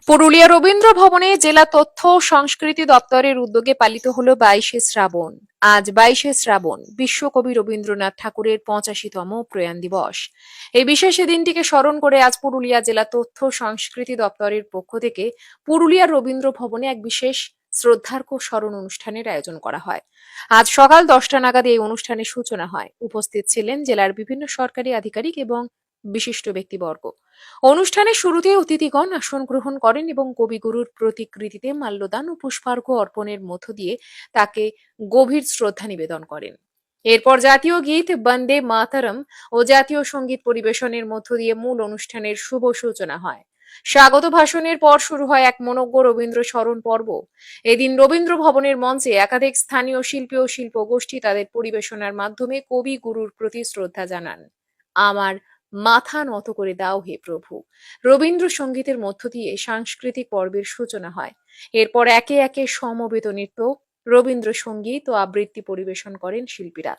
পুরুলিয়া রবীন্দ্র ভবনে জেলা তথ্য ও সংস্কৃতি দপ্তরের উদ্যোগে পালিত হলো 22শে শ্রাবণ। আজ 22শে শ্রাবণ বিশ্বকবি রবীন্দ্রনাথ ঠাকুরের 85তম প্রয়াণ দিবস। এই বিশেষ দিনটিকে স্মরণ করে আজ পুরুলিয়া জেলা তথ্য সংস্কৃতি দপ্তরের পক্ষ থেকে পুরুলিয়া রবীন্দ্র ভবনে এক বিশেষ শ্রদ্ধার্ঘ স্মরণ অনুষ্ঠানের আয়োজন করা হয়। আজ সকাল 10টা নাগাদ এই অনুষ্ঠানের সূচনা হয়। উপস্থিত ছিলেন জেলার বিভিন্ন সরকারি আধিকারিক এবং বিশিষ্ট ব্যক্তিবর্গ। অনুষ্ঠানের শুরুতে অতিথিগণ আসন গ্রহণ করেন এবং কবিগুরুর প্রতিকৃতিতে মাল্যদান ও পুষ্পার্ঘ্য অর্পণের মধ্য দিয়ে তাকে গভীর শ্রদ্ধা নিবেদন করেন। এরপর জাতীয় গীত বন্দে মাতরম ও জাতীয় সঙ্গীত পরিবেশনের মধ্য দিয়ে মূল অনুষ্ঠানের শুভ সূচনা হয়। স্বাগত ভাষণের পর শুরু হয় এক মনোজ্ঞ রবীন্দ্র স্মরণ পর্ব। এদিন রবীন্দ্র ভবনের মঞ্চে একাধিক স্থানীয় শিল্পী ও শিল্পগোষ্ঠী তাদের পরিবেশনার মাধ্যমে কবি গুরুর প্রতি শ্রদ্ধা জানান। আমার মাথা নত করে দাও হে প্রভু রবীন্দ্রসঙ্গীতের মধ্য দিয়ে সাংস্কৃতিক পর্বের সূচনা হয়। এরপর একে একে সমবেত নৃত্য, রবীন্দ্রসঙ্গীত ও আবৃত্তি পরিবেশন করেন শিল্পীরা।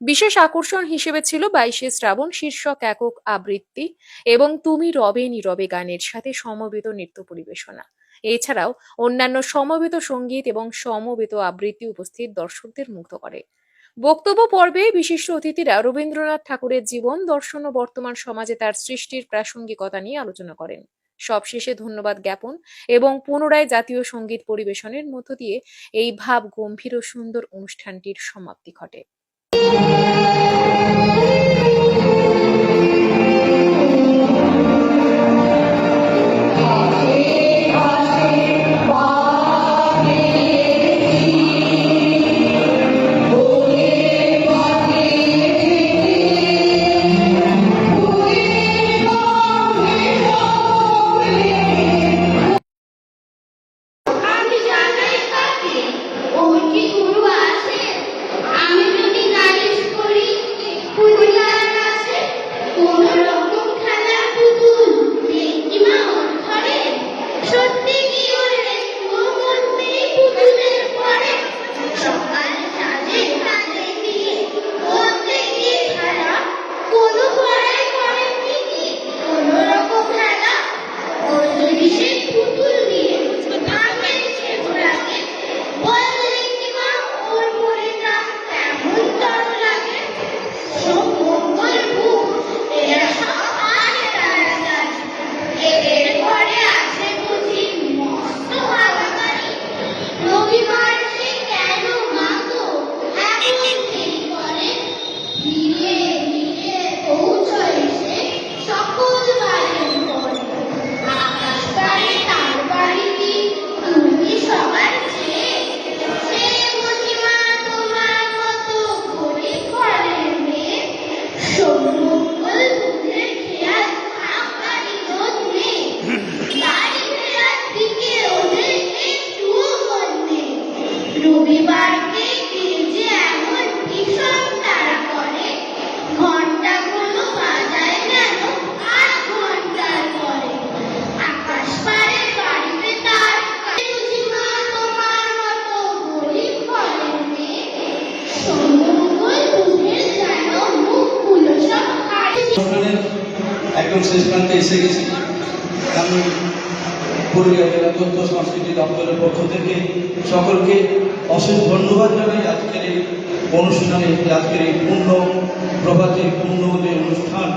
বিশেষ আকর্ষণ হিসেবে ছিল 22শে শ্রাবণ শীর্ষক একক আবৃত্তি এবং তুমি রবে নীরবে গানের সাথে সমবেত নৃত্য পরিবেশনা। এছাড়াও অন্যান্য সমবেত সঙ্গীত এবং সমবেত আবৃত্তি উপস্থিত দর্শকদের মুগ্ধ করে। বক্তব্য পর্বে বিশিষ্ট অতিথিরা রবীন্দ্রনাথ ঠাকুরের জীবন দর্শন ও বর্তমান সমাজে তার সৃষ্টির প্রাসঙ্গিকতা নিয়ে আলোচনা করেন। সবশেষে ধন্যবাদ জ্ঞাপন এবং পুনরায় জাতীয় সঙ্গীত পরিবেশনের মধ্য দিয়ে এই ভাব গম্ভীর ও সুন্দর অনুষ্ঠানটির সমাপ্তি ঘটে। একদম শেষ প্রান্তে এসে গেছি। আমি পুরুলিয়া জেলা তথ্য সংস্কৃতি দপ্তরের পক্ষ থেকে সকলকে অশেষ ধন্যবাদ জানাই আজকের এই অনুষ্ঠানে, আজকের এই পূর্ণ প্রভাতে পূর্ণ যে অনুষ্ঠান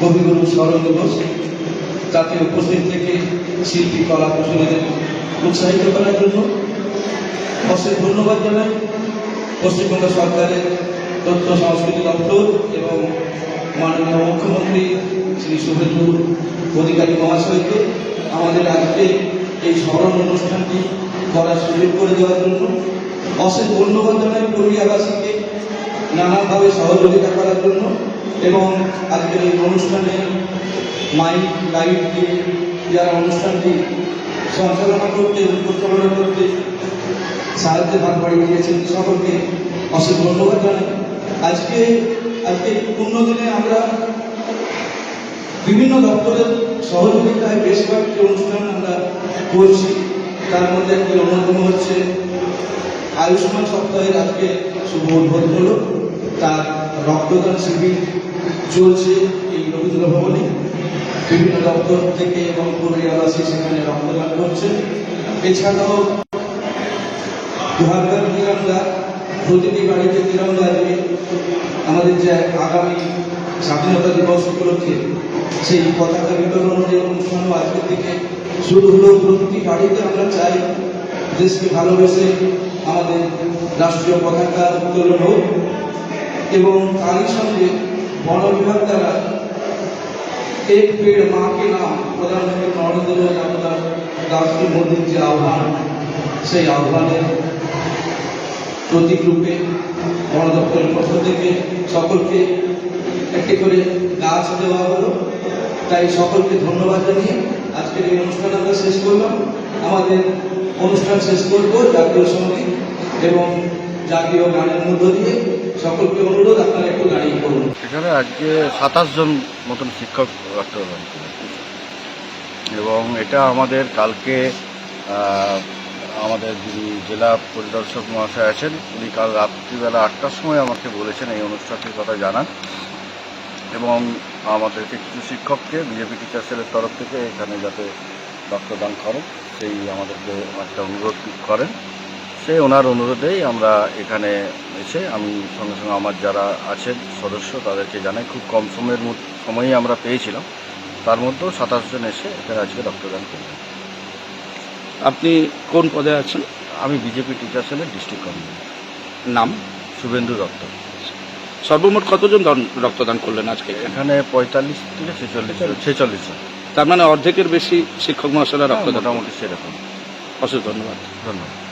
কবিগুরু স্মরণ দিবস, তাতে উপস্থিত থেকে শিল্পী কলা কুশলীদের উৎসাহিত করার জন্য অশেষ ধন্যবাদ জানাই পশ্চিমবঙ্গ সরকারের তথ্য সংস্কৃতি দপ্তর এবং মাননীয় মুখ্যমন্ত্রী শ্রী শুভেন্দু অধিকারী মহাশয়কে আমাদের আজকে এই স্মরণ অনুষ্ঠানটি করার সুযোগ করে দেওয়ার জন্য অশেষ ধন্যবাদ জানাই পুরুলিয়াবাসীকে নানাভাবে সহযোগিতা করার জন্য এবং আজকের এই অনুষ্ঠানে মাইক লাইট দিয়ে যারা অনুষ্ঠানটি সঞ্চালনা করতে পরিচালনা করতে সাহায্যের ভাগ বাড়িয়ে দিয়েছেন সকলকে অশেষ ধন্যবাদ জানাই। আজকে পূর্ণ দিনে আমরা বিভিন্ন দপ্তরের সহযোগিতায় বেশ কয়েকটি অনুষ্ঠান আমরা করছি। তার মধ্যে একটি অন্যতম হচ্ছে আয়ুষ্মান সপ্তাহের আজকে শুভ উদ্বোধন হল। তার রক্তদান শিবির চলছে এই রবীন্দ্র ভবনে। বিভিন্ন দপ্তর থেকে এবং পুরুলিয়াবাসী সেখানে রক্তদান করছেন। এছাড়াও দুহাজার তিরঙ্গা, প্রতিটি বাড়িতে তিরঙ্গা দিয়ে আমাদের যে আগামী স্বাধীনতা দিবস উপলক্ষে সেই পতাকা বিতরণের অনুষ্ঠানও আজকের থেকে শুরু হলো। প্রতিটি বাড়িতে আমরা চাই দেশকে ভালোবেসে আমাদের রাষ্ট্রীয় পতাকা উত্তোলন হোক এবং তারই সঙ্গে বন বিভাগ দ্বারা এক পেড় মাকে নাম প্রধানমন্ত্রী নরেন্দ্র দামোদর মোদীর যে আহ্বান, সেই আহ্বানের প্রতীক রূপে বন দপ্তরের পক্ষ থেকে সকলকে একটি করে গাছ দেওয়া হলো। তাই সকলকে ধন্যবাদ জানিয়ে আজকের এই অনুষ্ঠান আমরা শেষ করলাম। আমাদের অনুষ্ঠান শেষ করব জাতীয় সঙ্গীত এবং জাতীয় গানের মধ্য দিয়ে। সকলকে অনুরোধ আপনারা একটু দাঁড়িয়ে করুন। এখানে আজকে 27 জন মতন শিক্ষক রক্তদান করেছে এবং এটা আমাদের কালকে আমাদের যিনি জেলা পরিদর্শক মহাশয় আছেন উনি কাল রাত্রিবেলা 8টার সময় আমাকে বলেছেন এই অনুষ্ঠানটির কথা জানান এবং আমাদেরকে কিছু শিক্ষককে বিজেপি টিচার সেলের তরফ থেকে এখানে যাতে রক্তদান করেন সেই আমাদেরকে একটা অনুরোধ করেন। সেই ওনার অনুরোধেই আমরা এখানে এসে আমি সঙ্গে সঙ্গে আমার যারা আছেন সদস্য তাদেরকে জানাই। খুব কম সময়ই আমরা পেয়েছিলাম, তার মধ্যেও 27 জন এসে এখানে আজকে রক্তদান করলেন। আপনি কোন পদে আছেন? আমি বিজেপি টিচার সেলের ডিস্ট্রিক্ট কর্মী। নাম? শুভেন্দু দত্ত। সর্বমোট কতজন রক্তদান করলেন আজকে? এখানে 45 থেকে 46 জন। তার মানে অর্ধেকের বেশি শিক্ষক মহাশয়রা রক্তদান। মোটামুটি সেরকম। অশেষ ধন্যবাদ। ধন্যবাদ।